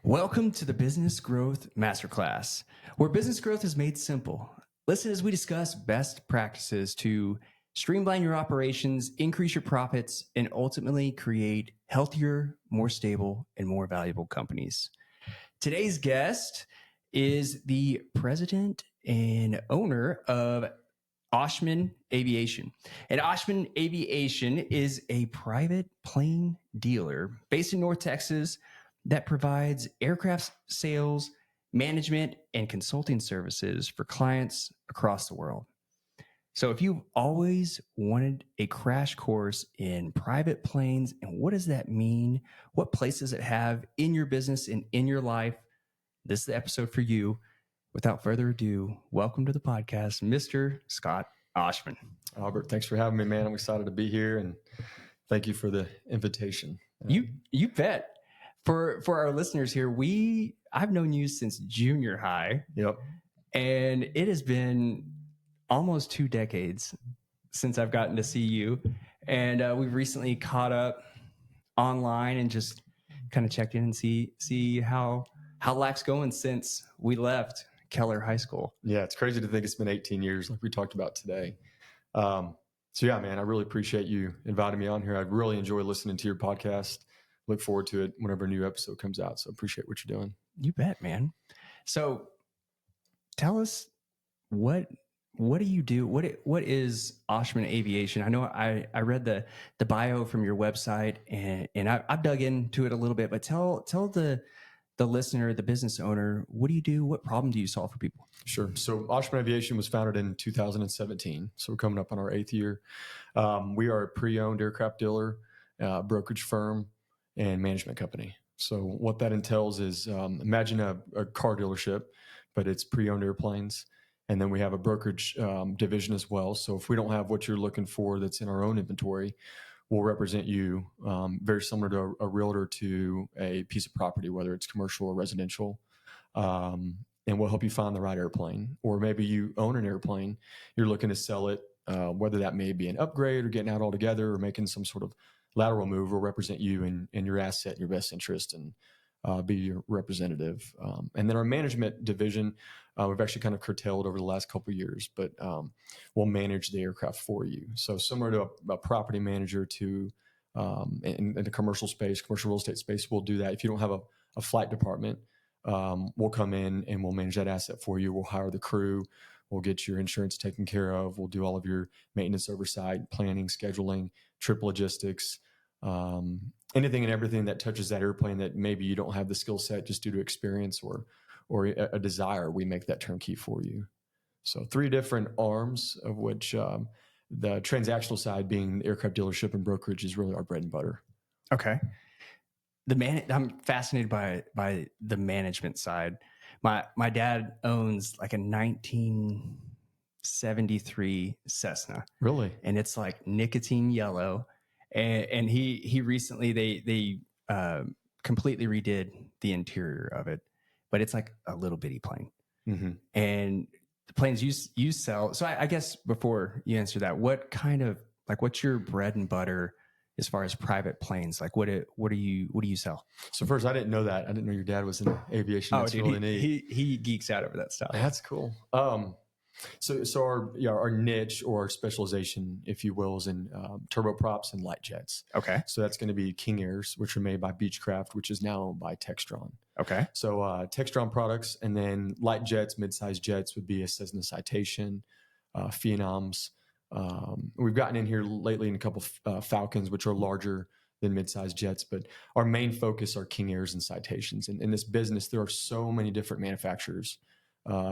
Welcome to the Business Growth Masterclass, where business growth is made simple. Listen as we discuss best practices to streamline your operations, increase your profits, and ultimately create healthier, more stable, and more valuable companies. Today's guest is the president and owner of Oshman Aviation. And Oshman Aviation is a private plane dealer based in North Texas that provides aircraft sales, management, and consulting services for clients across the world. So if you've always wanted a crash course in private planes and what does that mean, what place does it have in your business and in your life, this is the episode for you. Without further ado, welcome to the podcast, Mr. Scott Oshman. Albert, thanks for having me, man. I'm excited to be here, and thank you for the invitation. You bet. For our listeners here, I've known you since junior high. Yep. And it has been almost 2 decades since I've gotten to see you. And we've recently caught up online and just kind of checked in and see how life's going since we left Keller High School. Yeah, it's crazy to think it's been 18 years like we talked about today. So yeah, man, I really appreciate you inviting me on here. I really enjoy listening to your podcast. Look forward to it whenever a new episode comes out. So appreciate what you're doing. You bet, man. So tell us, what do you do? What is Oshman Aviation? I know I read the bio from your website and I've dug into it a little bit, but tell the listener, the business owner, what do you do? What problem do you solve for people? Sure. So Oshman Aviation was founded in 2017. So we're coming up on our 8th year. We are a pre-owned aircraft dealer, brokerage firm, and management company. So what that entails is imagine a car dealership, but it's pre-owned airplanes. And then we have a brokerage division as well. So if we don't have what you're looking for that's in our own inventory, we'll represent you very similar to a realtor to a piece of property, whether it's commercial or residential. And we'll help you find the right airplane. Or maybe you own an airplane, you're looking to sell it, whether that may be an upgrade or getting out altogether or making some sort of lateral move. Will represent you in your asset, in your best interest, and be your representative. And then our management division, we've actually kind of curtailed over the last couple of years, but we'll manage the aircraft for you. So similar to a property manager to in the commercial space, commercial real estate space, we'll do that. If you don't have a flight department, we'll come in and we'll manage that asset for you. We'll hire the crew. We'll get your insurance taken care of. We'll do all of your maintenance oversight, planning, scheduling, trip logistics, anything and everything that touches that airplane that maybe you don't have the skill set just due to experience or a desire. We make that turnkey for you. So 3 different arms, of which the transactional side being the aircraft dealership and brokerage is really our bread and butter. Okay. I'm fascinated by the management side. My dad owns like a 1973 Cessna. Really? And it's like nicotine yellow. And he recently they completely redid the interior of it, but it's like a little bitty plane. Mm-hmm. And the planes you sell. So I guess before you answer that, what kind of what's your bread and butter as far as private planes? Like what do you sell? So first, I didn't know that. I didn't know your dad was in aviation. That's dude, really neat. He geeks out over that stuff. That's cool. So our niche or our specialization, if you will, is in turboprops and light jets. Okay. So that's going to be King Airs, which are made by Beechcraft, which is now owned by Textron. Okay. So Textron products, and then light jets, mid-sized jets would be a Cessna Citation, Phenoms. We've gotten in here lately in a couple Falcons, which are larger than mid-sized jets, but our main focus are King Airs and Citations. And in this business, there are so many different manufacturers.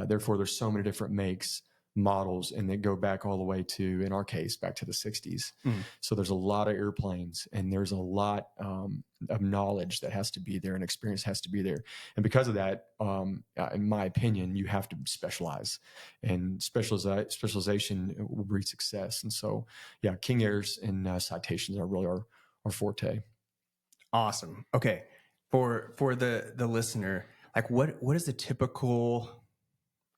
Therefore, there's so many different makes, models, and they go back all the way to, in our case, back to the 60s. Mm. So there's a lot of airplanes, and there's a lot of knowledge that has to be there and experience has to be there. And because of that, in my opinion, you have to specialize, and specialization will breed success. And so, yeah, King Airs and Citations are really our forte. Awesome. Okay. For the listener, like what is the typical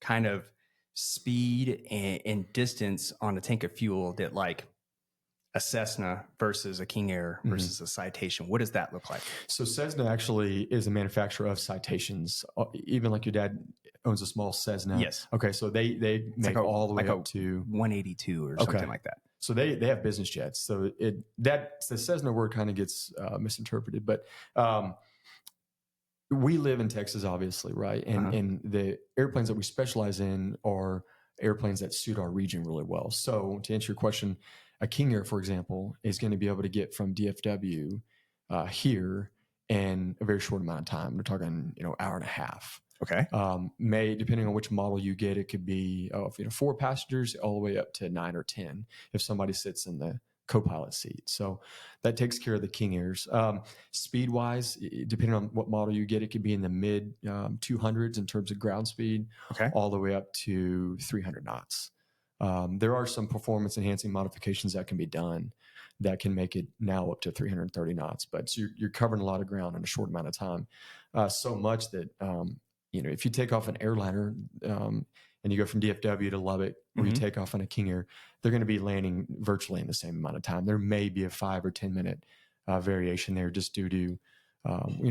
kind of speed and distance on a tank of fuel that like a Cessna versus a King Air versus a Citation? What does that look like? So Cessna actually is a manufacturer of Citations. Even like your dad owns a small Cessna. Yes. Okay, so they make all the way up to 182 or something like that. So they have business jets. So the Cessna word kind of gets misinterpreted, but we live in Texas, obviously, right? And the airplanes that we specialize in are airplanes that suit our region really well. So to answer your question, a King Air, for example, is going to be able to get from DFW here in a very short amount of time. We're talking, hour and a half. Okay. Depending on which model you get, it could be 4 passengers all the way up to 9 or 10 if somebody sits in the co-pilot seat. So that takes care of the King Airs. Speed wise, depending on what model you get, it could be in the mid 200s in terms of ground speed, all the way up to 300 knots. There are some performance enhancing modifications that can be done that can make it now up to 330 knots, but you're covering a lot of ground in a short amount of time. So much that, if you take off an airliner and you go from DFW to Lubbock, or you take off on a King Air, they're going to be landing virtually in the same amount of time. There may be a 5 or 10 minute variation there just due to,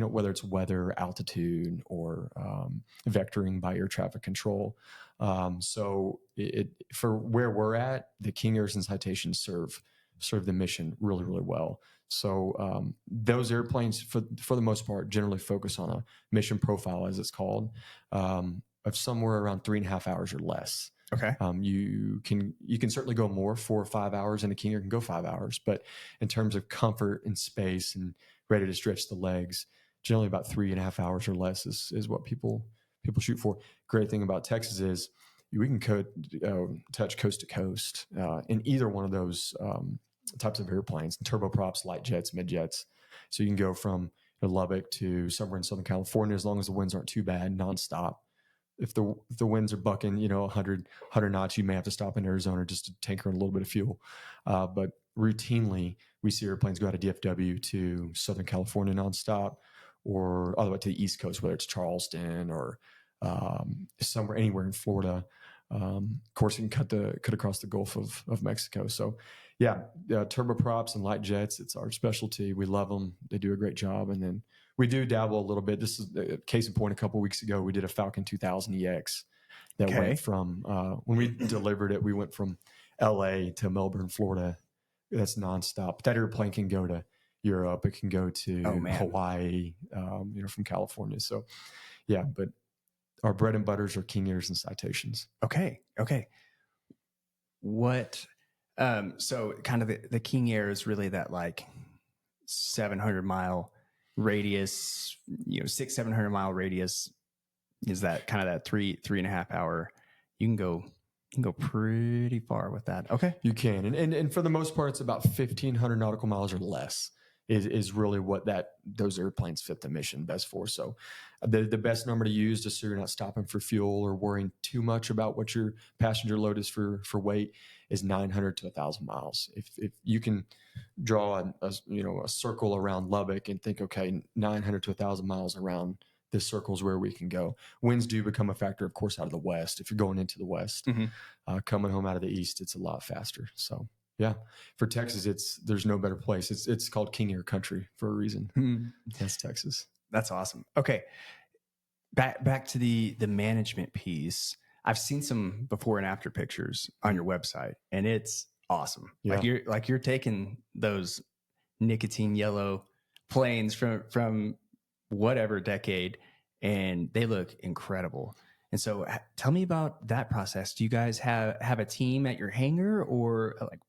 whether it's weather, altitude, or vectoring by air traffic control. So for where we're at, the King Airs and Citations serve the mission really, really well. So those airplanes, for the most part, generally focus on a mission profile, as it's called, of somewhere around 3.5 hours or less. Okay. You can certainly go more, 4 or 5 hours, and a King Air can go 5 hours. But in terms of comfort and space and ready to stretch the legs, generally about 3.5 hours or less is what people shoot for. Great thing about Texas is we can touch coast to coast in either one of those types of airplanes, turboprops, light jets, mid jets. So you can go from Lubbock to somewhere in Southern California as long as the winds aren't too bad, nonstop. If the winds are bucking, 100 knots, you may have to stop in Arizona just to tanker a little bit of fuel. But routinely, we see airplanes go out of DFW to Southern California nonstop, or all the way to the East Coast, whether it's Charleston or anywhere in Florida. Of course, you can cut across the Gulf of Mexico. So, yeah, turboprops and light jets, it's our specialty. We love them. They do a great job. And then we do dabble a little bit. This is a case in point. A couple of weeks ago, we did a Falcon 2000 EX that went from, when we delivered it, we went from LA to Melbourne, Florida. That's nonstop. That airplane can go to Europe. It can go to Hawaii, from California. So, yeah, but our bread and butters are King Airs and Citations. Okay. What, so kind of the King Air is really that like 700 mile radius, 600-700 mile radius. Is that kind of that 3.5 hour? You can go pretty far with that. Okay. You can. And for the most part, it's about 1,500 nautical miles or less is really what those airplanes fit the mission best for. So the best number to use, just so you're not stopping for fuel or worrying too much about what your passenger load is for weight, is 900 to 1,000 miles. If you can draw a circle around Lubbock and think, okay, 900 to 1,000 miles around this circle is where we can go. Winds do become a factor, of course, out of the west. If you're going into the west, coming home out of the east, it's a lot faster. So yeah, for Texas, there's no better place. It's called King Air country for a reason. That's Texas. That's awesome. Okay, back to the management piece. I've seen some before and after pictures on your website, and it's awesome. Yeah. You're taking those nicotine yellow planes from whatever decade, and they look incredible. And so tell me about that process. Do you guys have a team at your hangar, or like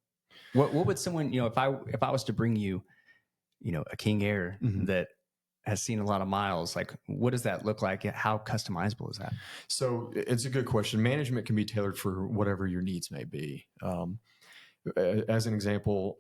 what would someone, if I was to bring you, a King Air that has seen a lot of miles, like what does that look like? How customizable is that? So it's a good question. Management can be tailored for whatever your needs may be. As an example,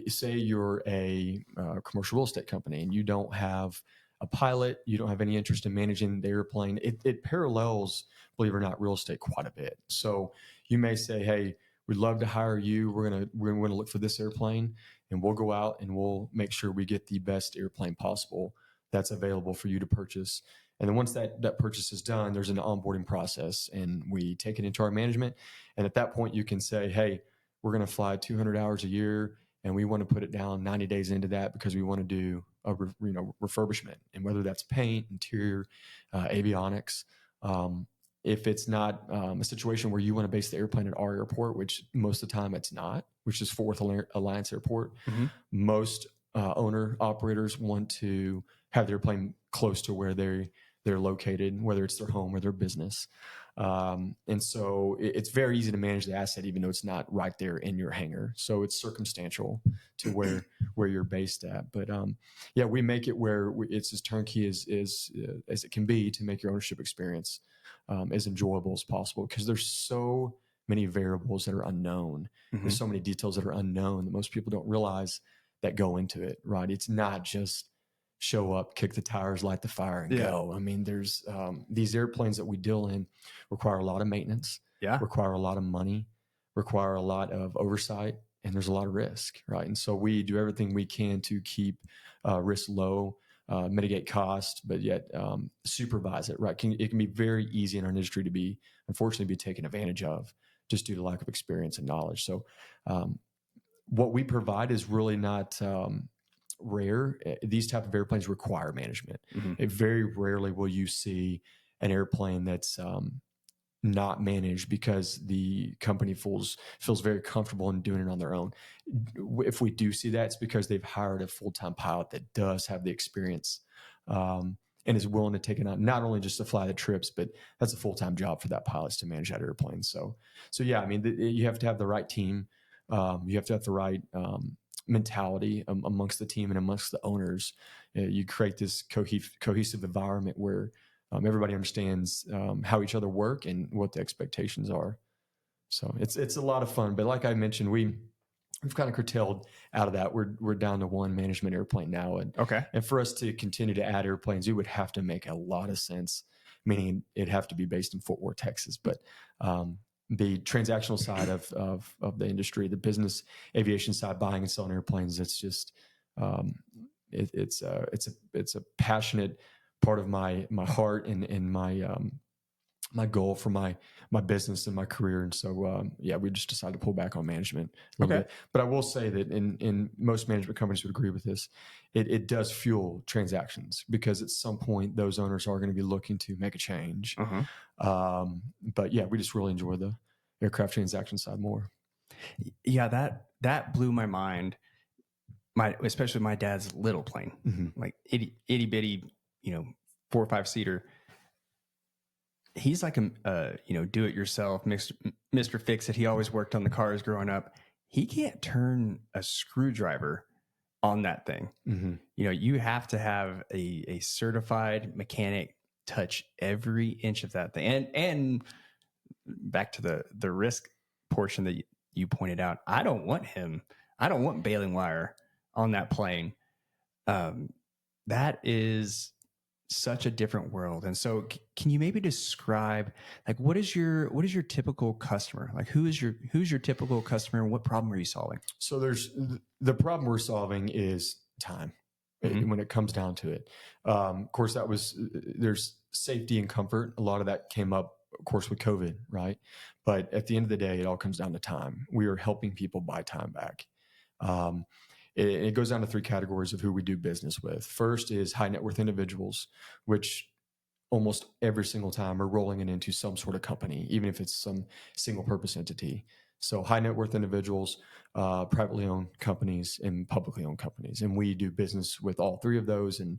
say you're a commercial real estate company and you don't have a pilot, you don't have any interest in managing the airplane. It parallels, believe it or not, real estate quite a bit. So you may say, hey, we'd love to hire you. We're gonna look for this airplane, and we'll go out and we'll make sure we get the best airplane possible that's available for you to purchase. And then once that purchase is done, there's an onboarding process, and we take it into our management. And at that point, you can say, hey, we're going to fly 200 hours a year, and we want to put it down 90 days into that because we want to do a refurbishment, and whether that's paint, interior, avionics. If it's not a situation where you want to base the airplane at our airport, which most of the time it's not, which is Fort Worth Alliance Airport, most owner operators want to have their airplane close to where they're located, whether it's their home or their business. And so it's very easy to manage the asset, even though it's not right there in your hangar. So it's circumstantial to where you're based at. But yeah, we make it where it's as turnkey as it can be to make your ownership experience as enjoyable as possible, because there's so many variables that are unknown. There's so many details that are unknown that most people don't realize that go into it, right? It's not just show up, kick the tires, light the fire, and go. I mean, there's these airplanes that we deal in require a lot of maintenance, require a lot of money, require a lot of oversight, and there's a lot of risk, right? And so we do everything we can to keep risk low, mitigate cost, but yet supervise it, right? It can be very easy in our industry to unfortunately be taken advantage of just due to lack of experience and knowledge. So what we provide is really not rare. These type of airplanes require management. Very rarely will you see an airplane that's not managed because the company feels very comfortable in doing it on their own. If we do see that, it's because they've hired a full-time pilot that does have the experience and is willing to take it on, not only just to fly the trips, but that's a full-time job for that pilot to manage that airplane. So yeah, I mean, you have to have the right team. You have to have the right mentality amongst the team and amongst the owners. You create this cohesive environment where everybody understands how each other work and what the expectations are. So it's a lot of fun. But like I mentioned, we've kind of curtailed out of that. We're down to one management airplane now, and for us to continue to add airplanes, it would have to make a lot of sense. Meaning it'd have to be based in Fort Worth, Texas. But the transactional side of the industry, the business aviation side, buying and selling airplanes, it's just it's a passionate part of my heart and my goal for my business and my career. And so yeah, we just decided to pull back on management a little bit. But I will say that in most management companies would agree with this. It does fuel transactions, because at some point those owners are going to be looking to make a change. But yeah, we just really enjoy the aircraft transaction side more. Yeah, that blew my mind. Especially my dad's little plane, like itty bitty, 4 or 5 seater. He's like a do it yourself, Mr. Fix It. He always worked on the cars growing up. He can't turn a screwdriver on that thing. You have to have a certified mechanic touch every inch of that thing. And back to the risk portion that you pointed out, I don't want baling wire on that plane. That is such a different world. And so can you maybe describe, like, what is your typical customer? Like, who's your typical customer, and what problem are you solving? So the problem we're solving is time. When it comes down to it. Of course, there's safety and comfort. A lot of that came up, of course, with COVID, right? But at the end of the day, it all comes down to time. We are helping people buy time back. It goes down to 3 categories of who we do business with. First is high net worth individuals, which almost every single time are rolling it into some sort of company, even if it's some single purpose entity. So high net worth individuals, privately owned companies, and publicly owned companies. And we do business with all 3 of those and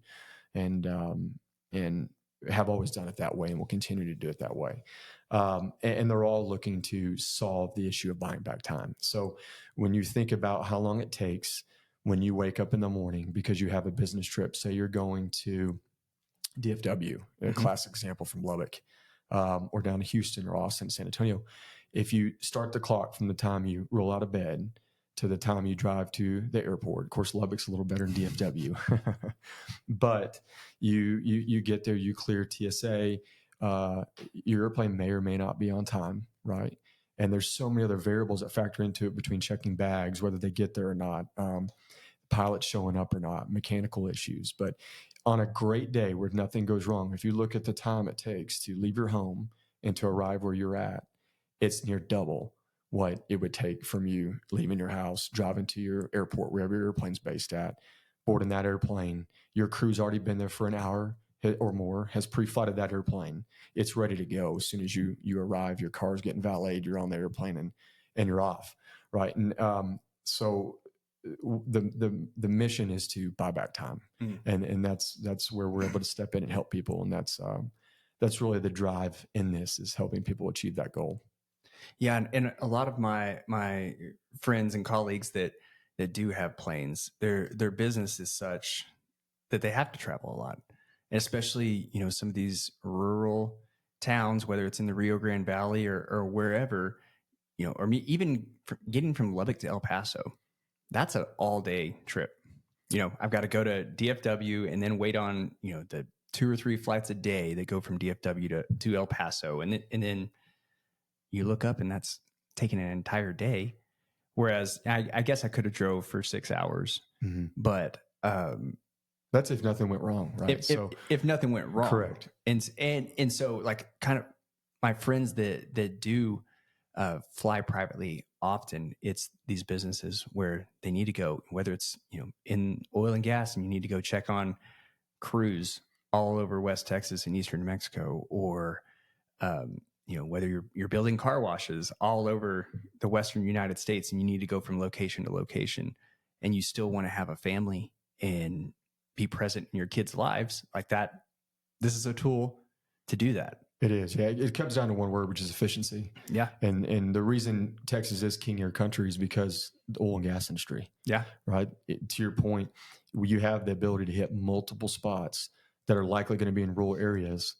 have always done it that way, and will continue to do it that way. And they're all looking to solve the issue of buying back time. So when you think about how long it takes when you wake up in the morning because you have a business trip, say you're going to DFW, a classic example from Lubbock, or down to Houston or Austin, San Antonio. If you start the clock from the time you roll out of bed to the time you drive to the airport, of course, Lubbock's a little better than DFW, but you get there, you clear TSA, your airplane may or may not be on time, right? And there's so many other variables that factor into it, between checking bags, whether they get there or not, pilots showing up or not, mechanical issues. But on a great day where nothing goes wrong, if you look at the time it takes to leave your home and to arrive where you're at, it's near double what it would take from you leaving your house, driving to your airport, wherever your airplane's based at, boarding that airplane. Your crew's already been there for an hour or more, has pre-flighted that airplane. It's ready to go. As soon as you arrive, your car's getting valeted, you're on the airplane and you're off. Right. And so the mission is to buy back time. And that's where we're able to step in and help people. And that's really the drive in this, is helping people achieve that goal. Yeah, and a lot of my friends and colleagues that do have planes, their business is such that they have to travel a lot, and especially some of these rural towns, whether it's in the Rio Grande Valley or wherever, or even getting from Lubbock to El Paso, that's an all day trip. I've got to go to DFW and then wait on the 2 or 3 flights a day that go from DFW to El Paso, and then you look up and that's taking an entire day. Whereas I guess I could have drove for 6 hours, but that's if nothing went wrong, right? If nothing went wrong, correct. And so like kind of my friends that do fly privately, often it's these businesses where they need to go, whether it's in oil and gas and you need to go check on crews all over West Texas and Eastern New Mexico, or whether you're building car washes all over the Western United States and you need to go from location to location, and you still want to have a family and be present in your kids' lives like that. This is a tool to do that. It is. Yeah. It comes down to one word, which is efficiency. Yeah. And the reason Texas is king of your country is because the oil and gas industry. Yeah. Right. To your point, you have the ability to hit multiple spots that are likely going to be in rural areas,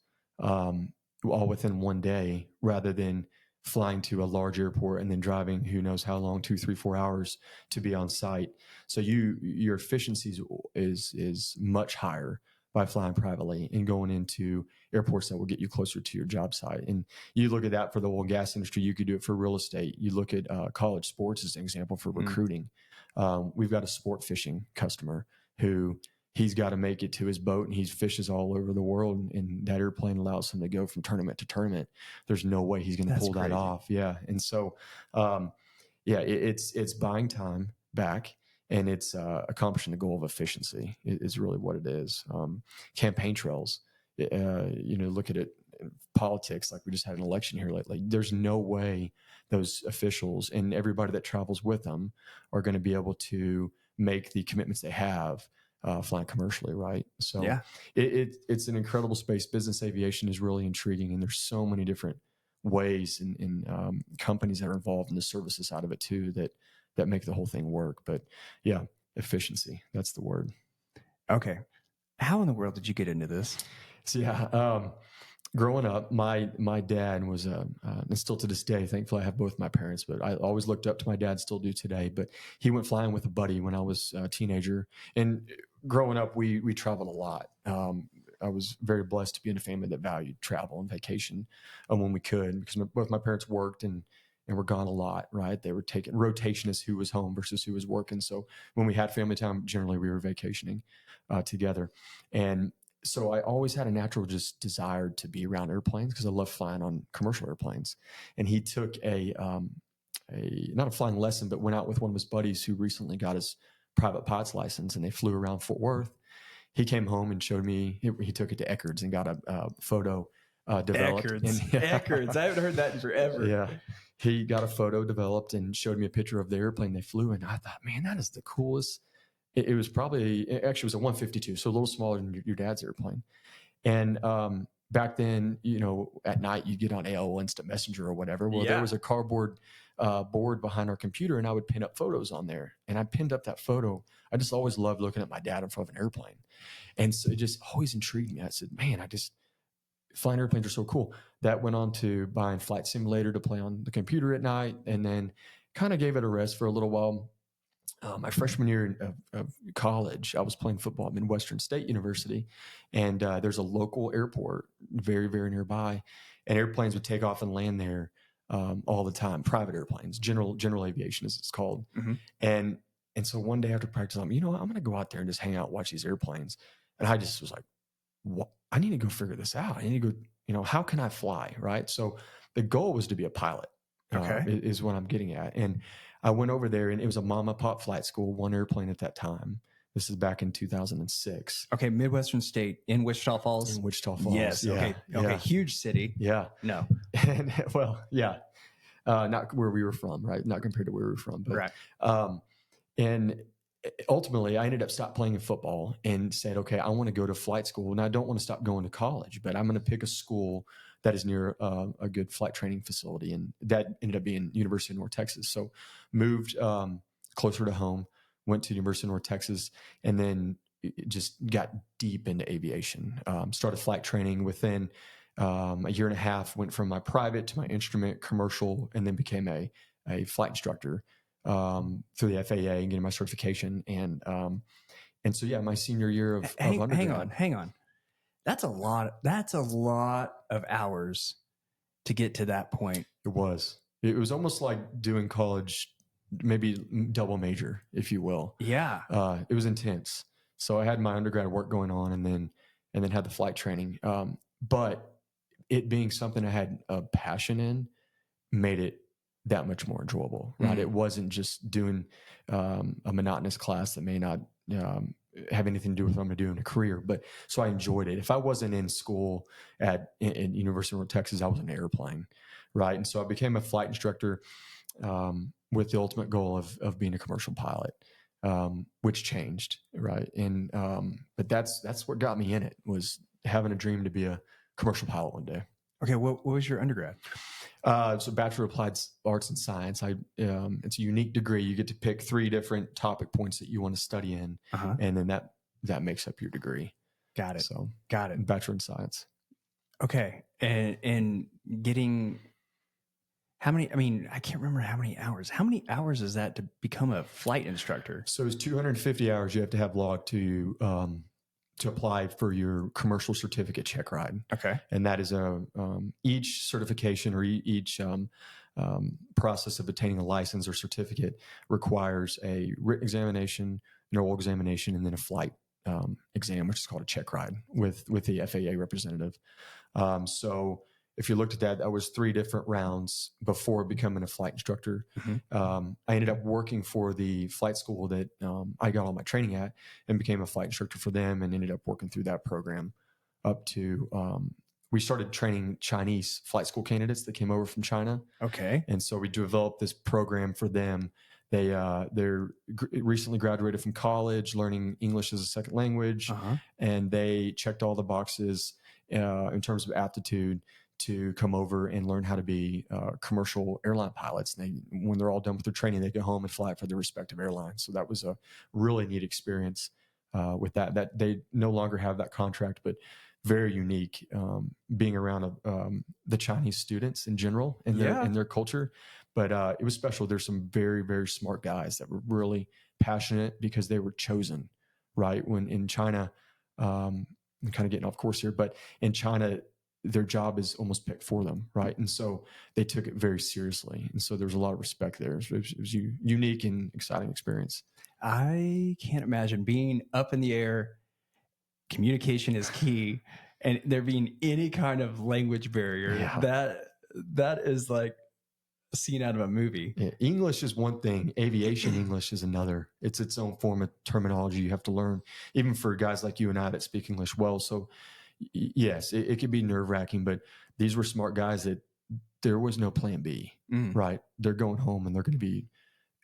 all within one day, rather than flying to a large airport and then driving who knows how long, 2, 3, 4 hours to be on site. So your efficiency is much higher by flying privately and going into airports that will get you closer to your job site. And you look at that for the oil and gas industry, you could do it for real estate. You look at college sports as an example for recruiting. We've got a sport fishing customer who he's got to make it to his boat, and he fishes all over the world, and that airplane allows him to go from tournament to tournament. There's no way he's going to pull that off. Yeah. And so, it's buying time back, and it's accomplishing the goal of efficiency is really what it is. Campaign trails, look at it in politics, like we just had an election here lately. There's no way those officials and everybody that travels with them are going to be able to make the commitments they have flying commercially, right? So yeah, it's an incredible space. Business aviation is really intriguing, and there's so many different ways and companies that are involved in the services side of it too that make the whole thing work. But yeah, efficiency, that's the word. Okay. How in the world did you get into this? So yeah, growing up, my dad was, and still to this day, thankfully I have both my parents, but I always looked up to my dad, still do today. But he went flying with a buddy when I was a teenager. And growing up, we traveled a lot. I was very blessed to be in a family that valued travel and vacation when we could, because both my parents worked and were gone a lot, right? They were taking rotation as who was home versus who was working. So when we had family time, generally we were vacationing together. And so I always had a natural just desire to be around airplanes because I love flying on commercial airplanes. And he took not a flying lesson, but went out with one of his buddies who recently got his private pilot's license, and they flew around Fort Worth. He came home and showed me, he took it to Eckerd's and got a photo developed. Eckerd's. I haven't heard that in forever. Yeah. He got a photo developed and showed me a picture of the airplane they flew. And I thought, man, that is the coolest. It was probably, actually it was a 152, so a little smaller than your dad's airplane. And back then, at night you get on AOL Instant Messenger or whatever. Well, there was a cardboard board behind our computer, and I would pin up photos on there. And I pinned up that photo. I just always loved looking at my dad in front of an airplane. And so it just always intrigued me. I said, man, flying airplanes are so cool. That went on to buying Flight Simulator to play on the computer at night, and then kind of gave it a rest for a little while. My freshman year of college, I was playing football at Midwestern State University, and there's a local airport very, very nearby, and airplanes would take off and land there all the time. Private airplanes, general aviation as it's called. Mm-hmm. And so one day after practice, I'm going to go out there and just hang out, watch these airplanes. And I just was like, what? I need to go figure this out. I need to go, how can I fly? Right. So the goal was to be a pilot. is what I'm getting at. And I went over there, and it was a mom and pop flight school, one airplane at that time. This is back in 2006. Okay, Midwestern state in Wichita Falls. In Wichita Falls. Yes. Yeah, Okay. Okay. yeah. Huge city. Yeah. No. And well, yeah. Not where we were from, right? Not compared to where we were from, but Right. and ultimately, I ended up stopped playing football and said, okay, I want to go to flight school, and I don't want to stop going to college, but I'm going to pick a school that is near a good flight training facility, and that ended up being University of North Texas. So moved closer to home, went to University of North Texas, and then just got deep into aviation. Started flight training within a year and a half, went from my private to my instrument commercial, and then became a flight instructor through the FAA and getting my certification. And so, yeah, my senior year of undergrad. Hang on. That's a lot of hours to get to that point. It was almost like doing college, maybe double major, if you will. Yeah. It was intense. So I had my undergrad work going on, and then had the flight training. But it being something I had a passion in made it that much more enjoyable, right? It wasn't just doing a monotonous class that may not have anything to do with what I'm going to do in a career. But so I enjoyed it. If I wasn't in school in University of North Texas, I was in an airplane, right? And so I became a flight instructor with the ultimate goal of being a commercial pilot, which changed, right? And but that's what got me in it, was having a dream to be a commercial pilot one day. Okay, what was your undergrad? So Bachelor of Applied Arts and Science. It's a unique degree. You get to pick 3 different topic points that you want to study in, and then that makes up your degree. Got it. So got it. Bachelor in Science. Okay, and getting how many? I mean, I can't remember how many hours. How many hours is that to become a flight instructor? So it's 250 hours you have to have logged to apply for your commercial certificate check ride. Okay. And that is each certification or each process of obtaining a license or certificate requires a written examination, an oral examination, and then a flight exam, which is called a check ride with the FAA representative. So if you looked at that was 3 different rounds before becoming a flight instructor. I ended up working for the flight school that I got all my training at, and became a flight instructor for them, and ended up working through that program up to, we started training Chinese flight school candidates that came over from China. Okay. And so we developed this program for them. They're recently graduated from college, learning English as a second language, and they checked all the boxes in terms of aptitude to come over and learn how to be commercial airline pilots. And when they're all done with their training, they go home and fly for their respective airlines. So that was a really neat experience with that they no longer have that contract, but very unique being around the Chinese students in general and their culture. But it was special. There's some very, very smart guys that were really passionate because they were chosen, right? When in China, I'm kind of getting off course here, but in China, their job is almost picked for them, right? And so they took it very seriously. And so there's a lot of respect there. It was a unique and exciting experience. I can't imagine being up in the air. Communication is key, and there being any kind of language barrier. Yeah. That is like a scene out of a movie. Yeah, English is one thing. Aviation English is another. It's its own form of terminology you have to learn, even for guys like you and I that speak English well. So yes, it could be nerve-wracking, but these were smart guys that there was no plan B, right? They're going home and they're going to be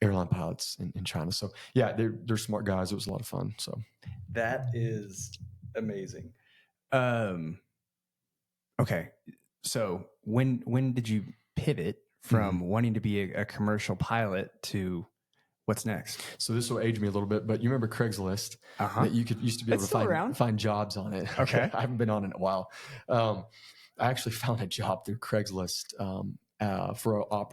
airline pilots in China. So yeah, they're smart guys. It was a lot of fun. So that is amazing. Okay. So when did you pivot from wanting to be a commercial pilot to what's next? So this will age me a little bit, but you remember Craigslist that you used to be able to find jobs on it. Okay. I haven't been on it in a while. I actually found a job through Craigslist for a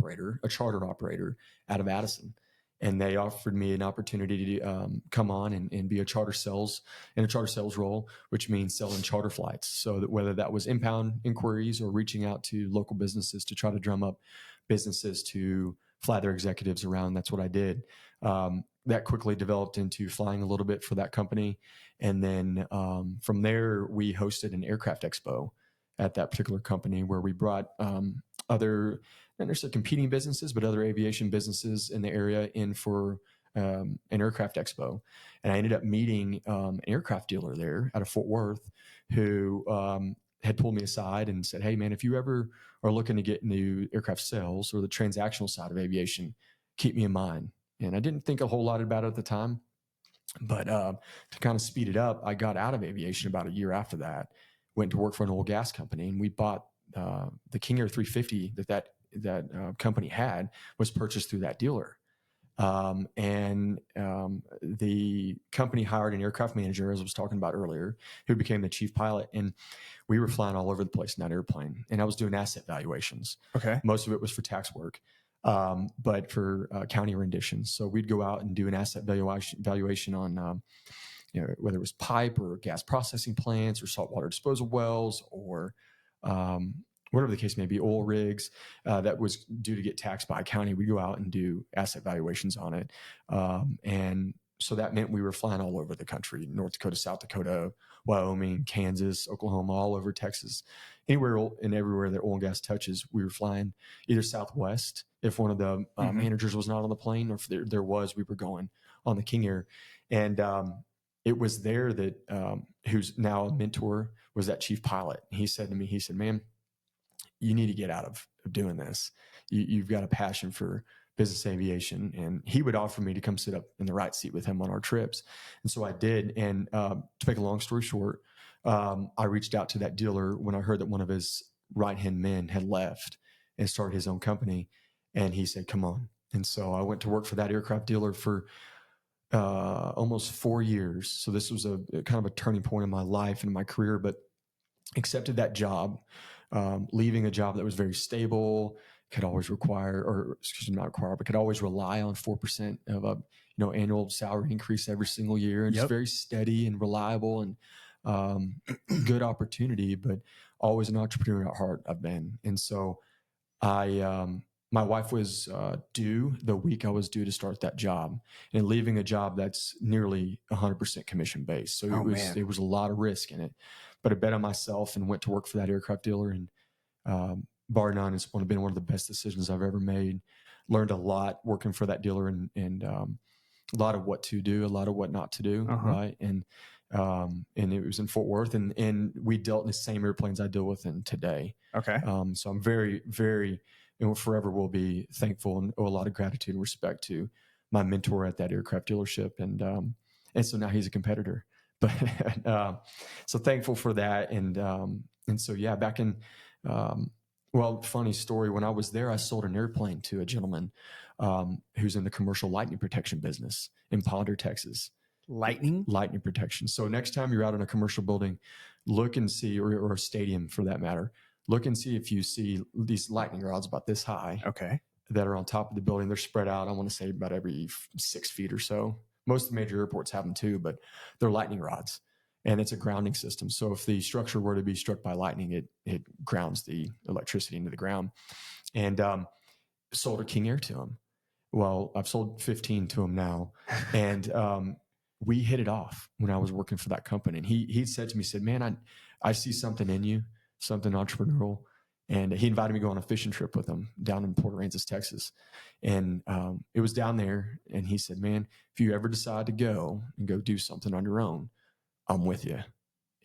charter operator out of Addison. And they offered me an opportunity to come on and be a charter sales role, which means selling charter flights. So that whether that was inbound inquiries or reaching out to local businesses to try to drum up businesses to fly their executives around, that's what I did. That quickly developed into flying a little bit for that company. And then from there, we hosted an aircraft expo at that particular company where we brought other, not necessarily competing businesses, but other aviation businesses in the area in for an aircraft expo. And I ended up meeting an aircraft dealer there out of Fort Worth who had pulled me aside and said, "Hey, man, if you ever are looking to get into aircraft sales or the transactional side of aviation, keep me in mind." And I didn't think a whole lot about it at the time. But to kind of speed it up, I got out of aviation about a year after that, went to work for an oil gas company, and we bought the King Air 350 that company had was purchased through that dealer. The company hired an aircraft manager, as I was talking about earlier, who became the chief pilot. And we were flying all over the place in that airplane. And I was doing asset valuations. Okay. Most of it was for tax work, but for county renditions. So we'd go out and do an asset valuation on, whether it was pipe or gas processing plants or saltwater disposal wells or whatever the case may be, oil rigs that was due to get taxed by a county. We go out and do asset valuations on it. And so that meant we were flying all over the country, North Dakota, South Dakota, Wyoming, Kansas, Oklahoma, all over Texas, anywhere and everywhere that oil and gas touches, we were flying either Southwest if one of the managers was not on the plane, or if there was, we were going on the King Air. And it was there that who's now a mentor was that chief pilot. He said to me, he said, "Man, you need to get out of doing this. You've got a passion for business aviation." And he would offer me to come sit up in the right seat with him on our trips. And so I did. And to make a long story short, I reached out to that dealer when I heard that one of his right-hand men had left and started his own company. And he said, "Come on." And so I went to work for that aircraft dealer for almost 4 years. So this was a kind of a turning point in my life and my career, but accepted that job, leaving a job that was very stable, could always require, or excuse me, not require, but could always rely on 4% of a annual salary increase every single year. And It's very steady and reliable and good opportunity, but always an entrepreneur at heart I've been. And so my wife was due the week I was due to start that job, and leaving a job that's nearly 100% commission based. So it was a lot of risk in it, but I bet on myself and went to work for that aircraft dealer. And bar none, it's been one of the best decisions I've ever made. Learned a lot working for that dealer, and a lot of what to do, a lot of what not to do. Right. And it was in Fort Worth, and we dealt in the same airplanes I deal with in today. Okay. So I'm very, very, and forever will be thankful and owe a lot of gratitude and respect to my mentor at that aircraft dealership. And so now he's a competitor, but so thankful for that. And so, yeah, back in, funny story. When I was there, I sold an airplane to a gentleman who's in the commercial lightning protection business in Ponder, Texas. Lightning protection. So next time you're out in a commercial building, look and see, or a stadium for that matter, look and see if you see these lightning rods about this high. Okay. That are on top of the building. They're spread out, I want to say, about every 6 feet or so. Most of the major airports have them too, but they're lightning rods. And it's a grounding system. So if the structure were to be struck by lightning, it grounds the electricity into the ground. And sold a King Air to him. Well, I've sold 15 to him now. And we hit it off when I was working for that company. And he said to me, he said, "Man, I see something in you, something entrepreneurial." And he invited me to go on a fishing trip with him down in Port Aransas, Texas. And it was down there. And he said, "Man, if you ever decide to go do something on your own, I'm with you."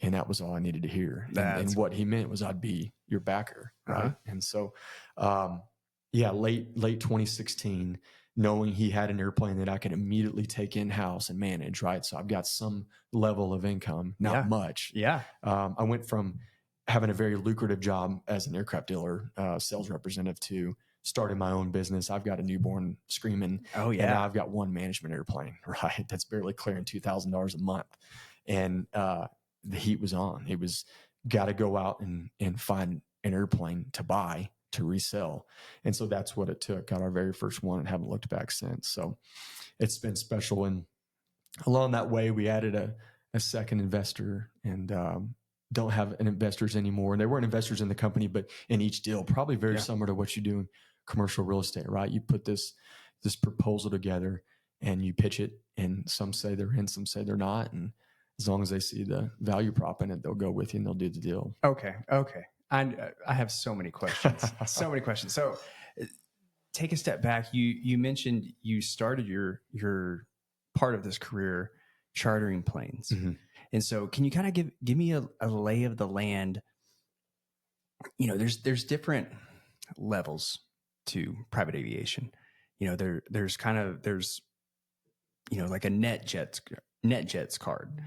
And that was all I needed to hear. And what he meant was I'd be your backer. Right. And so, late 2016, knowing he had an airplane that I could immediately take in-house and manage. Right. So I've got some level of income, not much. Yeah. I went from having a very lucrative job as an aircraft dealer, sales representative, to starting my own business. I've got a newborn screaming. Oh, yeah. And now I've got one management airplane, right? That's barely clearing $2,000 a month. And the heat was on. It was got to go out and find an airplane to buy, to resell. And so that's what it took. Got our very first one and haven't looked back since. So it's been special. And along that way, we added a second investor, and don't have investors anymore. And they weren't investors in the company, but in each deal, probably very similar to what you do in commercial real estate, right? You put this proposal together and you pitch it, and some say they're in, some say they're not. And as long as they see the value prop in it, they'll go with you and they'll do the deal. Okay. I have so many questions. So many questions. So take a step back. You mentioned you started your part of this career chartering planes. Mm-hmm. And so can you kind of give me a lay of the land? You know, there's different levels to private aviation. You know, there's you know, like a NetJets card.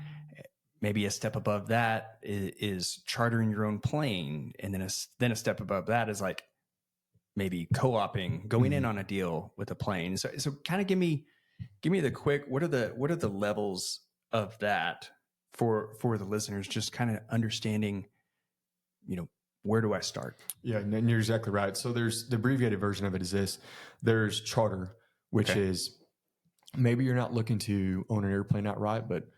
Maybe a step above that is chartering your own plane, and then a step above that is like maybe co-oping, going in on a deal with a plane. So kind of give me the quick, what are the levels of that for the listeners, just kind of understanding, you know, where do I start? Yeah, and you're exactly right. So there's the abbreviated version of it is this. There's charter, which is maybe you're not looking to own an airplane outright, but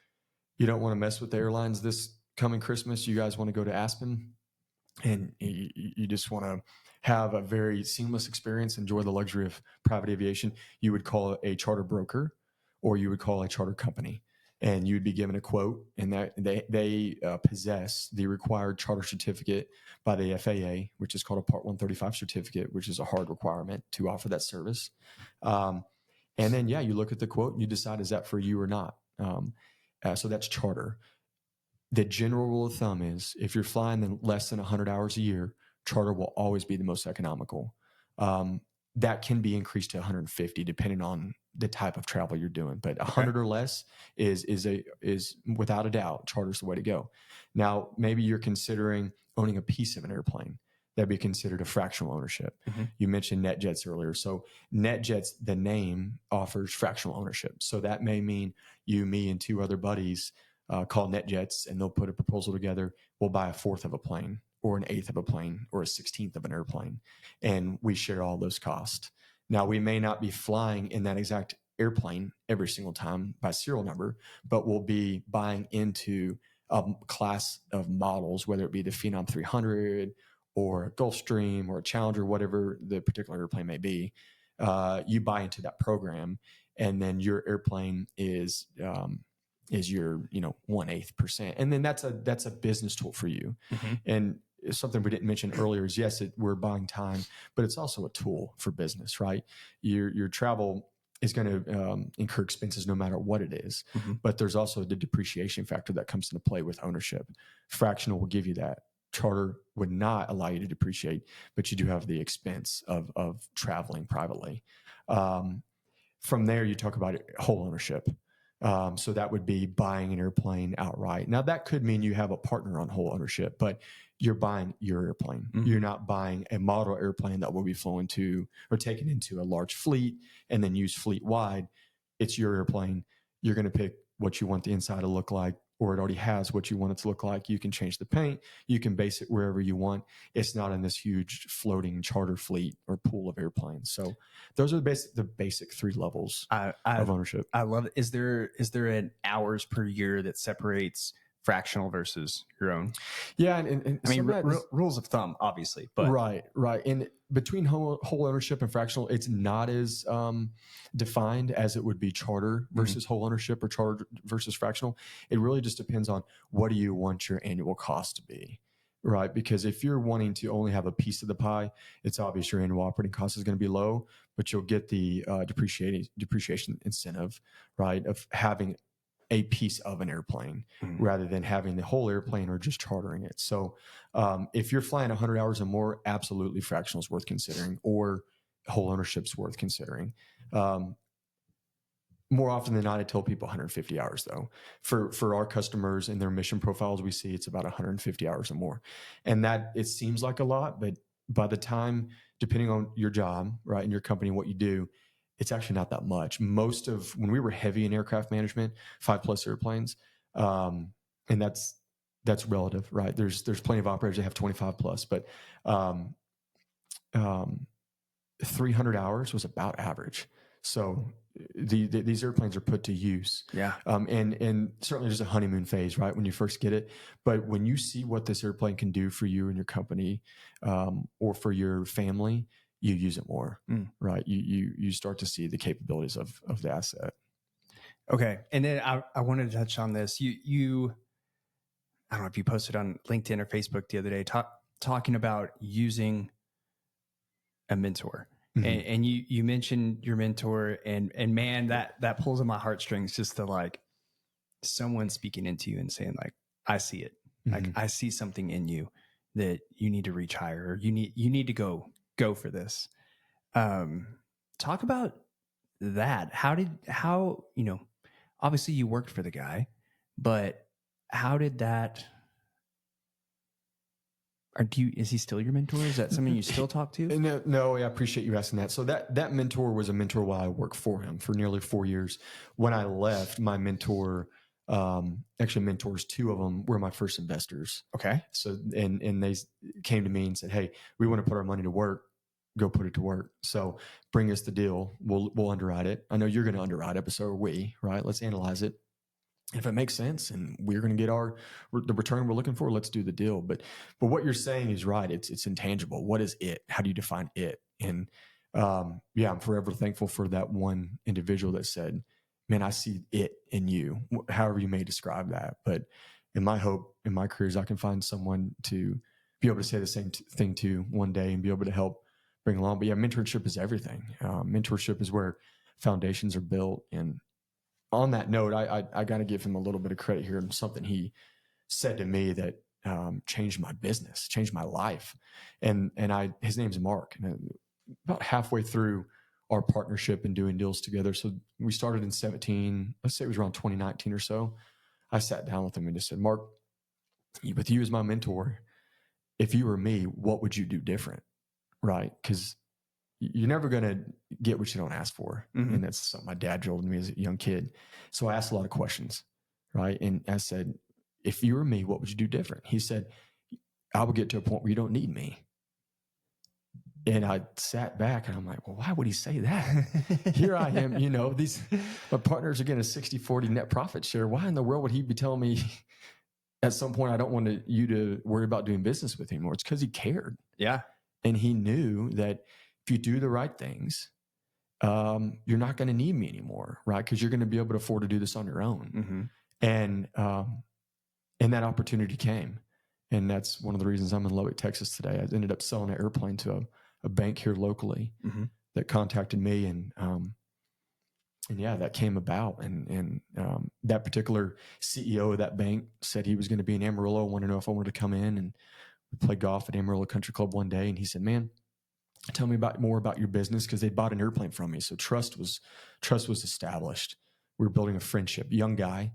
you don't want to mess with the airlines this coming Christmas. You guys want to go to Aspen and you just want to have a very seamless experience, enjoy the luxury of private aviation. You would call a charter broker or you would call a charter company, and you'd be given a quote, and that they possess the required charter certificate by the FAA, which is called a Part 135 certificate, which is a hard requirement to offer that service. And then, yeah, you look at the quote and you decide, is that for you or not? So that's charter. The general rule of thumb is if you're flying less than 100 hours a year, charter will always be the most economical. That can be increased to 150 depending on the type of travel you're doing, but 100 or less is without a doubt charter's the way to go. Now, maybe you're considering owning a piece of an airplane. That'd be considered a fractional ownership. Mm-hmm. You mentioned NetJets earlier. So NetJets, the name offers fractional ownership. So that may mean you, me, and two other buddies call NetJets, and they'll put a proposal together. We'll buy a fourth of a plane or an eighth of a plane or a 16th of an airplane, and we share all those costs. Now, we may not be flying in that exact airplane every single time by serial number, but we'll be buying into a class of models, whether it be the Phenom 300 or a Gulfstream or a Challenger, whatever the particular airplane may be. You buy into that program, and then your airplane is your 1/8%, and then that's a business tool for you. Mm-hmm. And something we didn't mention earlier is yes, we're buying time, but it's also a tool for business, right? Your travel is going to incur expenses no matter what it is, but there's also the depreciation factor that comes into play with ownership. Fractional will give you that. Charter would not allow you to depreciate, but you do have the expense of traveling privately. From there, you talk about whole ownership. So that would be buying an airplane outright. Now, that could mean you have a partner on whole ownership, but you're buying your airplane. Mm-hmm. You're not buying a model airplane that will be flown to or taken into a large fleet and then used fleet wide. It's your airplane. You're going to pick what you want the inside to look like, or it already has what you want it to look like. You can change the paint. You can base it wherever you want. It's not in this huge floating charter fleet or pool of airplanes. So those are the basic three levels of ownership. I love it. Is there an hours per year that separates fractional versus your own? Yeah. And I mean, rules of thumb, obviously, but right. And between whole ownership and fractional, it's not as defined as it would be charter versus whole ownership or charter versus fractional. It really just depends on what do you want your annual cost to be, right? Because if you're wanting to only have a piece of the pie, it's obvious your annual operating cost is going to be low, but you'll get the depreciation incentive, right, of having a piece of an airplane rather than having the whole airplane or just chartering it. So if you're flying 100 hours or more, absolutely fractional is worth considering, or whole ownership is worth considering. More often than not, I tell people 150 hours though. For our customers and their mission profiles, we see it's about 150 hours or more. And that it seems like a lot, but by the time, depending on your job, right, and your company, what you do, it's actually not that much. Most of when we were heavy in aircraft management, 5+ airplanes, and that's relative, right? There's plenty of operators that have 25+, but 300 hours was about average. So these airplanes are put to use. Yeah. And certainly there's a honeymoon phase, right, when you first get it. But when you see what this airplane can do for you and your company, or for your family, you use it more, right? You start to see the capabilities of the asset. Okay. And then I wanted to touch on this. You I don't know if you posted on LinkedIn or Facebook the other day, talking about using a mentor. Mhm. And you mentioned your mentor, and man, that pulls on my heartstrings, just to like someone speaking into you and saying like, I see it. Like, Mhm. I see something in you that you need to reach higher, or you need to go for this. Talk about that. How, obviously you worked for the guy, but how did that, or is he still your mentor? Is that something you still talk to? No, I appreciate you asking that. So that mentor was a mentor while I worked for him for nearly 4 years. When I left, my mentor, actually mentors, two of them were my first investors. Okay. So, and they came to me and said, "Hey, we want to put our money to work. Go put it to work. So bring us the deal. We'll underwrite it. I know you're going to underwrite it, but so are we, right? Let's analyze it. If it makes sense and we're going to get the return we're looking for, let's do the deal." But what you're saying is right. It's intangible. What is it? How do you define it? And yeah, I'm forever thankful for that one individual that said, "Man, I see it in you," however you may describe that. But in my hope in my career is I can find someone to be able to say the same thing to one day and be able to help bring along. But yeah, mentorship is everything. Mentorship is where foundations are built. And on that note, I got to give him a little bit of credit here, and something he said to me that changed my business, changed my life. And his name's Mark. And about halfway through our partnership and doing deals together, so we started in 17. Let's say it was around 2019 or so. I sat down with him and just said, "Mark, with you as my mentor, if you were me, what would you do different?" Right? Because you're never going to get what you don't ask for. Mhm. And that's something my dad drilled me as a young kid. So I asked a lot of questions, right? And I said, "If you were me, what would you do different?" He said, "I would get to a point where you don't need me." And I sat back and I'm like, well, why would he say that? Here I am, my partners are getting a 60-40 net profit share. Why in the world would he be telling me at some point, I don't want you to worry about doing business with him anymore? It's because he cared. Yeah. And he knew that if you do the right things, you're not going to need me anymore, right? Because you're going to be able to afford to do this on your own. Mm-hmm. And that opportunity came. And that's one of the reasons I'm in Lubbock, Texas today. I ended up selling an airplane to a bank here locally Mm-hmm. that contacted me. And yeah, that came about. And that particular CEO of that bank said he was going to be in Amarillo, wanted to know if I wanted to come in. And we played golf at Amarillo Country Club one day. And he said, "Man, tell me more about your business," because they bought an airplane from me. So trust was established. We were building a friendship. Young guy.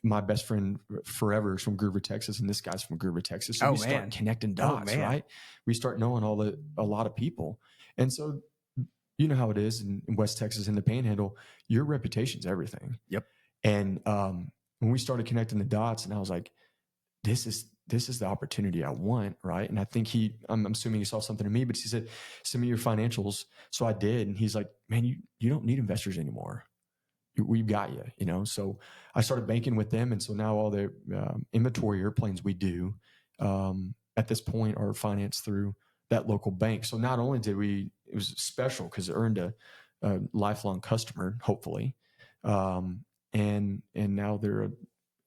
My best friend forever is from Groover, Texas, and this guy's from Groover, Texas. So we start connecting dots, right? We start knowing a lot of people. And so you know how it is in West Texas in the Panhandle, your reputation's everything. Yep. And when we started connecting the dots, and I was like, this is the opportunity I want, right? And I think I'm assuming he saw something in me, but he said, "Send me your financials." So I did, and he's like, "Man, you don't need investors anymore. We've got you." So I started banking with them, and so now all the inventory airplanes we do at this point are financed through that local bank. So not only it was special because it earned a lifelong customer, hopefully, and now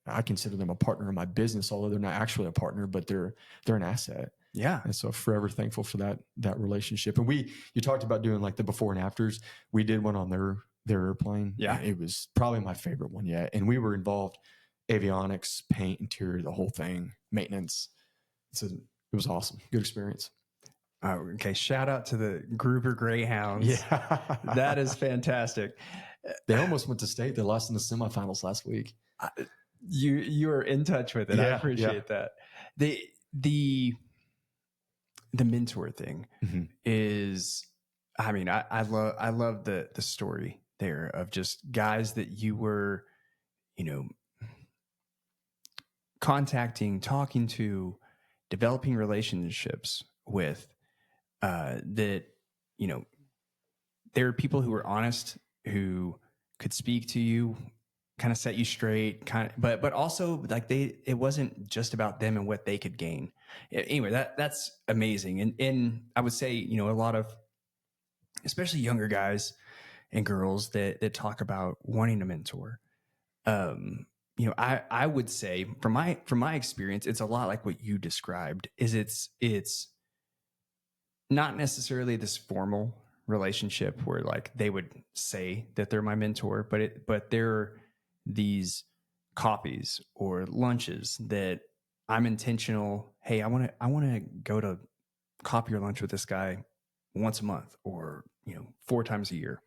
I consider them a partner in my business, although they're not actually a partner, but they're an asset. Yeah. And so forever thankful for that relationship. And you talked about doing like the before and afters. We did one on their airplane. Yeah. And it was probably my favorite one yet. And we were involved avionics, paint, interior, the whole thing, maintenance. It was awesome. Good experience. Okay. Shout out to the Gruber Greyhounds. Yeah. That is fantastic. They almost went to state. They lost in the semifinals last week. You are in touch with it. Yeah, I appreciate that. The mentor thing is, I mean, I love the story there of just guys that you were, contacting, talking to, developing relationships with, that, there are people who were honest, who could speak to you, kind of set you straight, but also like it wasn't just about them and what they could gain. Anyway, that's amazing. And I would say, a lot of, especially younger guys and girls that talk about wanting a mentor, I would say from my experience, it's a lot like what you described. Is it's not necessarily this formal relationship where like they would say that they're my mentor, but they're these coffees or lunches that I'm intentional. Hey, I want to go to coffee or lunch with this guy once a month or 4 times a year,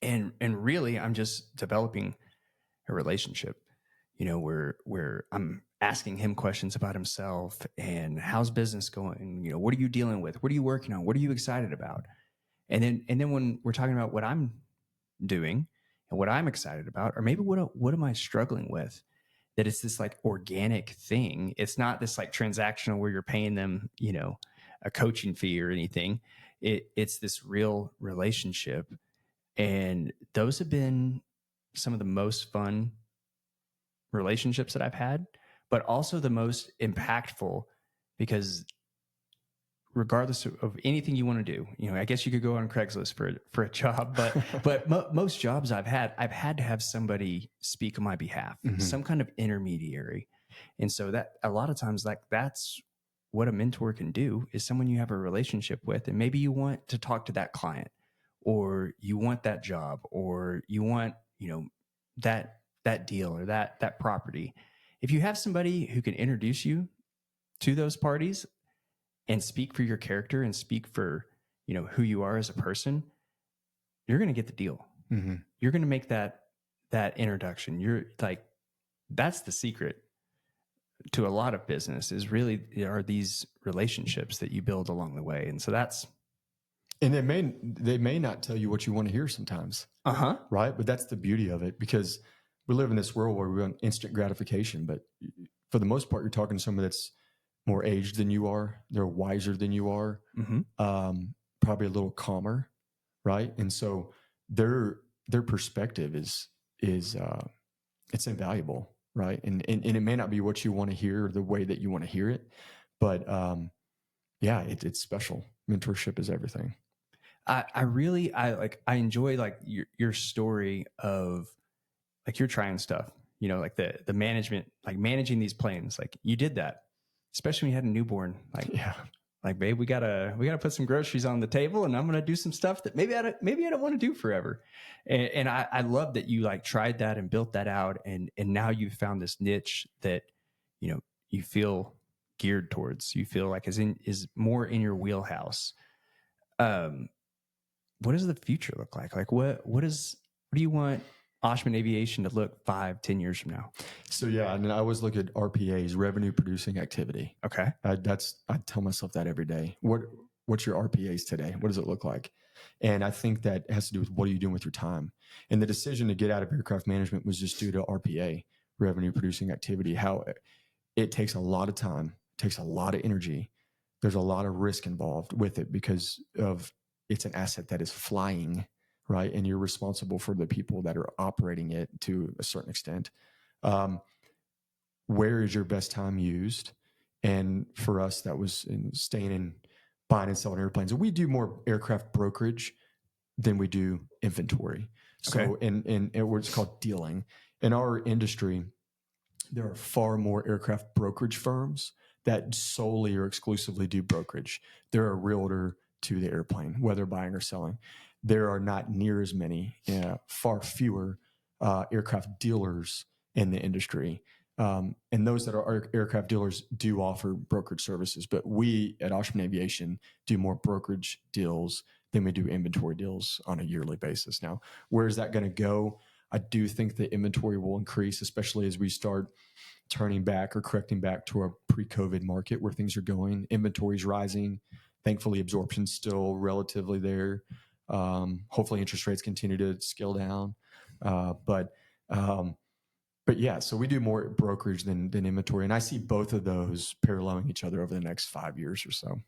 and really I'm just developing a relationship, where I'm asking him questions about himself and how's business going, what are you dealing with, what are you working on, what are you excited about, and then when we're talking about what I'm doing and what I'm excited about, or maybe what am I struggling with, that it's this like organic thing. It's not this like transactional where you're paying them, a coaching fee or anything. It's this real relationship. And those have been some of the most fun relationships that I've had, but also the most impactful, because regardless of anything you want to do, I guess you could go on Craigslist for a job, but most jobs I've had to have somebody speak on my behalf, some kind of intermediary. And so that a lot of times, like, that's what a mentor can do, is someone you have a relationship with, and maybe you want to talk to that client, or you want that job, or you want, that deal or that property. If you have somebody who can introduce you to those parties and speak for your character and speak for, who you are as a person, you're going to get the deal. You're going to make that introduction. You're like, that's the secret to a lot of business, is really are these relationships that you build along the way. And so that's, And they may not tell you what you want to hear sometimes. Right. But that's the beauty of it, because we live in this world where we want instant gratification. But for the most part, you're talking to someone that's more aged than you are. They're wiser than you are, probably a little calmer. Right. And so their perspective is it's invaluable. Right. And it may not be what you want to hear or the way that you want to hear it, but yeah, it's special. Mentorship is everything. I enjoy like your story of like you're trying stuff, like the management, like managing these planes, like you did that, especially when you had a newborn, like, Yeah. like, babe, we gotta put some groceries on the table, and I'm gonna do some stuff that maybe I don't want to do forever. And I love that you like tried that and built that out, and now you've found this niche that you feel geared towards. You feel like is more in your wheelhouse. What does the future look like? Like what do you want Oshman Aviation to look 5-10 years from now? So yeah, and I always look at RPAs, revenue producing activity. Okay. I tell myself that every day. What's your RPAs today? What does it look like? And I think that has to do with what are you doing with your time. And the decision to get out of aircraft management was just due to RPA, revenue producing activity. How it takes a lot of time, takes a lot of energy. There's a lot of risk involved with it because of it's an asset that is flying, right? And you're responsible for the people that are operating it to a certain extent. Where is your best time used? And for us, that was in staying in buying and selling airplanes. And we do more aircraft brokerage than we do inventory. So in what's called dealing. In our industry, there are far more aircraft brokerage firms that solely or exclusively do brokerage. They're a realtor to the airplane, whether buying or selling. There are not near as many, far fewer aircraft dealers in the industry. And those that are aircraft dealers do offer brokerage services, but we at Oshman Aviation do more brokerage deals than we do inventory deals on a yearly basis. Now, where is that going to go? I do think the inventory will increase, especially as we start turning back or correcting back to a pre-COVID market where things are going. Inventory is rising. Thankfully, absorption's still relatively there. Hopefully, interest rates continue to scale down. But yeah, so we do more brokerage than inventory, and I see both of those paralleling each other over the next 5 years or so.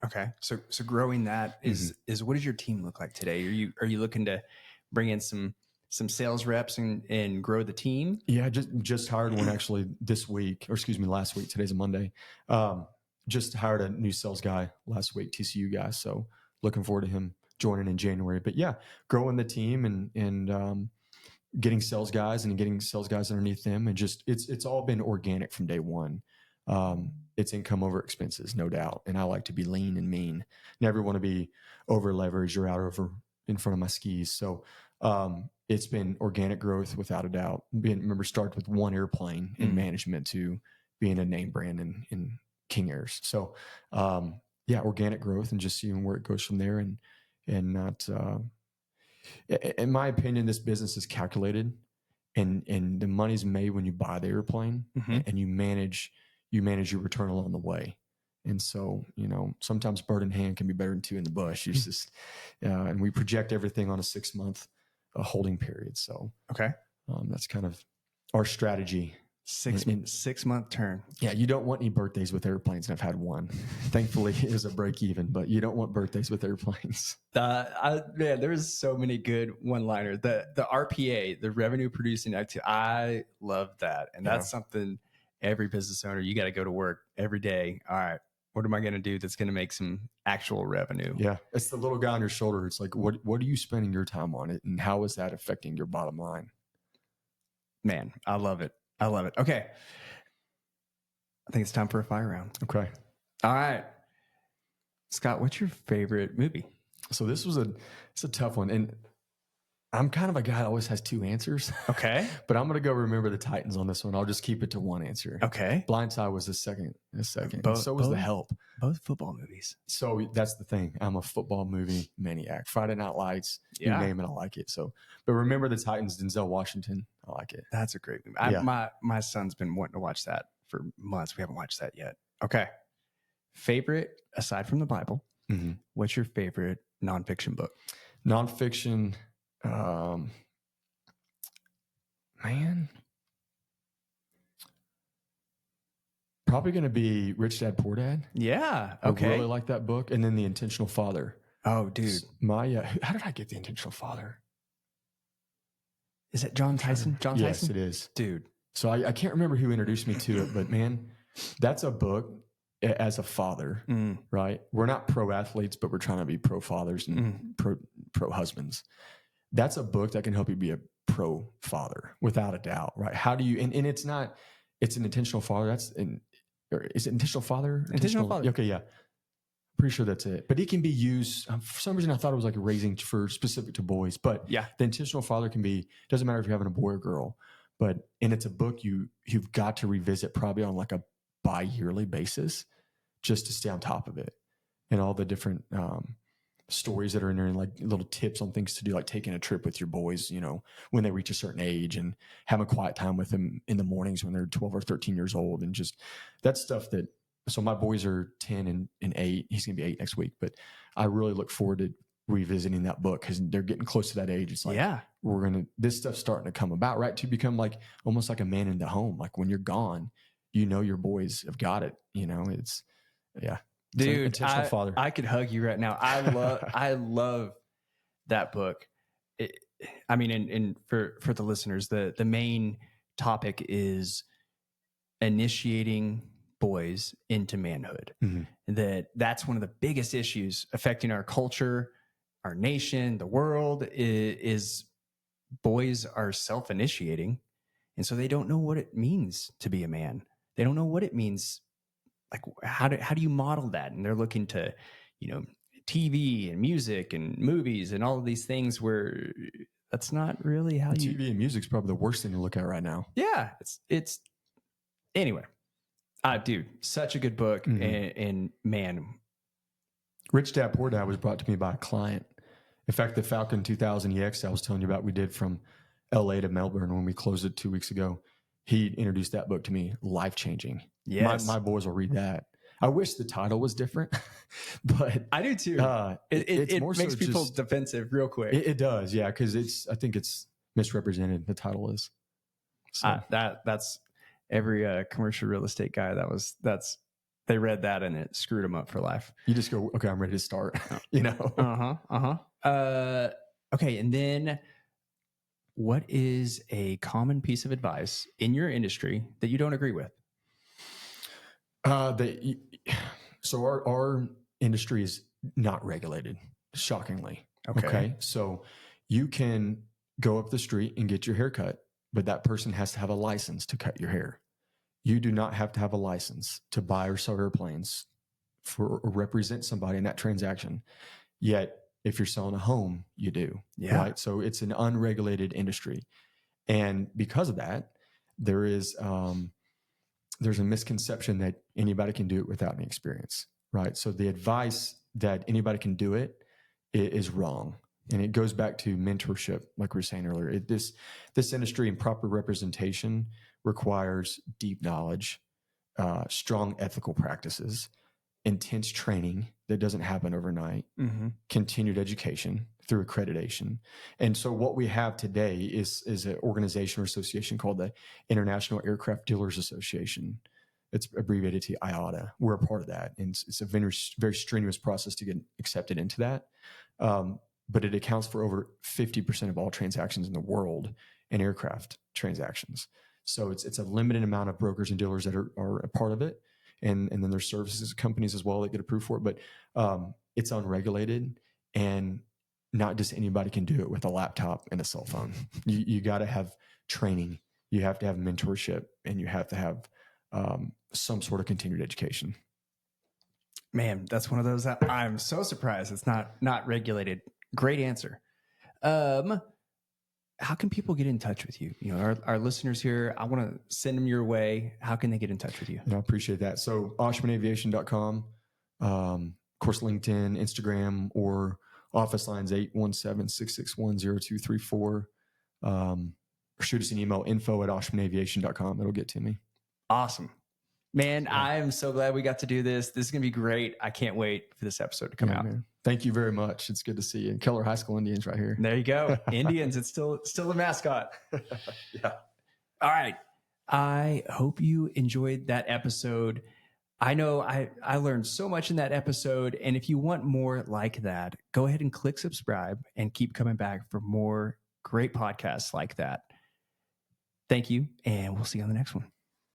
Okay, so growing that is what does your team look like today? Are you looking to bring in some sales reps and grow the team? Yeah, just hired one actually this week, or excuse me, last week. Today's a Monday. Just hired a new sales guy last week, TCU guy. So looking forward to him joining in January. But yeah, growing the team and getting sales guys and getting sales guys underneath them. And just, it's all been organic from day one. It's income over expenses, no doubt. And I like to be lean and mean. Never want to be over leveraged or out over in front of my skis. So, it's been organic growth without a doubt. Remember, started with one airplane in management to being a name brand in King Airs. So, organic growth and just seeing where it goes from there, and not, in my opinion, this business is calculated, and the money's made when you buy the airplane and you manage your return along the way. And so, sometimes bird in hand can be better than two in the bush. It's just, and we project everything on a 6-month holding period. So, that's kind of our strategy. 6-month turn. Yeah. You don't want any birthdays with airplanes. And I've had one. Thankfully it was a break even, but you don't want birthdays with airplanes. Man, there's so many good one-liners. The RPA, the revenue producing activity. I love that. And that's something every business owner, you got to go to work every day. All right, what am I going to do that's going to make some actual revenue? Yeah. It's the little guy on your shoulder. It's like, what are you spending your time on it? And how is that affecting your bottom line? Man, I love it. I love it. Okay. I think it's time for a fire round. Okay. All right. Scott, what's your favorite movie? So it's a tough one. And I'm kind of a guy that always has two answers. Okay. But I'm going to go Remember the Titans on this one. I'll just keep it to one answer. Okay. Blindside was the second. So was The Help. Both football movies. So that's the thing. I'm a football movie maniac. Friday Night Lights, you name it, I like it. So, but Remember the Titans, Denzel Washington, I like it. That's a great movie. My son's been wanting to watch that for months. We haven't watched that yet. Okay. Favorite, aside from the Bible, what's your favorite nonfiction book? Nonfiction, man, probably going to be Rich Dad Poor Dad. Yeah. Okay. I really like that book. And then The Intentional Father. Oh, dude. How did I get The Intentional Father? Is it John Tyson? John Tyson? Yes, it is. Dude. So I can't remember who introduced me to it, but man, that's a book as a father, right? We're not pro athletes, but we're trying to be pro fathers and pro husbands. That's a book that can help you be a pro father without a doubt, right? How do you, and it's not, it's an intentional father. Is it intentional father? Intentional father. Okay. Yeah. Pretty sure that's it. But it can be used, for some reason I thought it was like raising for specific to boys, but the intentional father can be, doesn't matter if you're having a boy or girl, and it's a book you've got to revisit probably on like a bi-yearly basis just to stay on top of it, and all the different stories that are in there, and like little tips on things to do, like taking a trip with your boys, when they reach a certain age, and having quiet time with them in the mornings when they're 12 or 13 years old. And just that stuff so my boys are 10 and 8. He's going to be 8 next week, but I really look forward to revisiting that book because they're getting close to that age. It's like, this stuff's starting to come about, right? To become like almost like a man in the home. Like when you're gone, your boys have got it. It's dude, intentional father. I could hug you right now. I love that book. And for the listeners, the main topic is initiating boys into manhood. That's one of the biggest issues affecting our culture, our nation, the world is boys are self-initiating. And so they don't know what it means to be a man. They don't know what it means. Like, how do you model that? And they're looking to, TV and music and movies and all of these things where that's not really how TV and music's probably the worst thing to look at right now. Yeah. It's anyway. Dude, such a good book. And man, Rich Dad Poor Dad was brought to me by a client. In fact, the Falcon 2000 EX I was telling you about, we did from LA to Melbourne when we closed it 2 weeks ago. He introduced that book to me, life-changing. Yes. My boys will read that. I wish the title was different, but I do too. It makes people defensive real quick. It does. Yeah. Cause I think it's misrepresented. The title is. So. That's every commercial real estate guy. They read that and it screwed them up for life. You just go, okay, I'm ready to start, Okay. And then what is a common piece of advice in your industry that you don't agree with? So our industry is not regulated, shockingly. Okay. So you can go up the street and get your hair cut, but that person has to have a license to cut your hair. You do not have to have a license to buy or sell airplanes or represent somebody in that transaction. Yet, if you're selling a home, you do. Yeah. Right. So it's an unregulated industry. And because of that, there's a misconception that anybody can do it without any experience. Right. So the advice that anybody can do it is wrong. And it goes back to mentorship, like we were saying earlier. This industry and proper representation requires deep knowledge, strong ethical practices, intense training that doesn't happen overnight, continued education through accreditation. And so what we have today is an organization or association called the International Aircraft Dealers Association. It's abbreviated to IATA. We're a part of that. And it's a very, very strenuous process to get accepted into that. But it accounts for over 50% of all transactions in the world in aircraft transactions. So it's a limited amount of brokers and dealers that are a part of it. And then there's services companies as well that get approved for it. But it's unregulated, and not just anybody can do it with a laptop and a cell phone. You got to have training. You have to have mentorship, and you have to have some sort of continued education. Man, that's one of those that I'm so surprised it's not regulated. Great answer. How can people get in touch with you? You know, our listeners here, I want to send them your way. How can they get in touch with you? I appreciate that. So OshmanAviation.com, of course, LinkedIn, Instagram, or office lines 817-661-0234. Or shoot us an email, info@OshmanAviation.com. It'll get to me. Awesome. Man, yeah. I am so glad we got to do this. This is going to be great. I can't wait for this episode to come out. Man. Thank you very much. It's good to see you. Keller High School Indians right here. There you go. Indians. It's still the mascot. Yeah. All right. I hope you enjoyed that episode. I know I learned so much in that episode. And if you want more like that, go ahead and click subscribe and keep coming back for more great podcasts like that. Thank you. And we'll see you on the next one.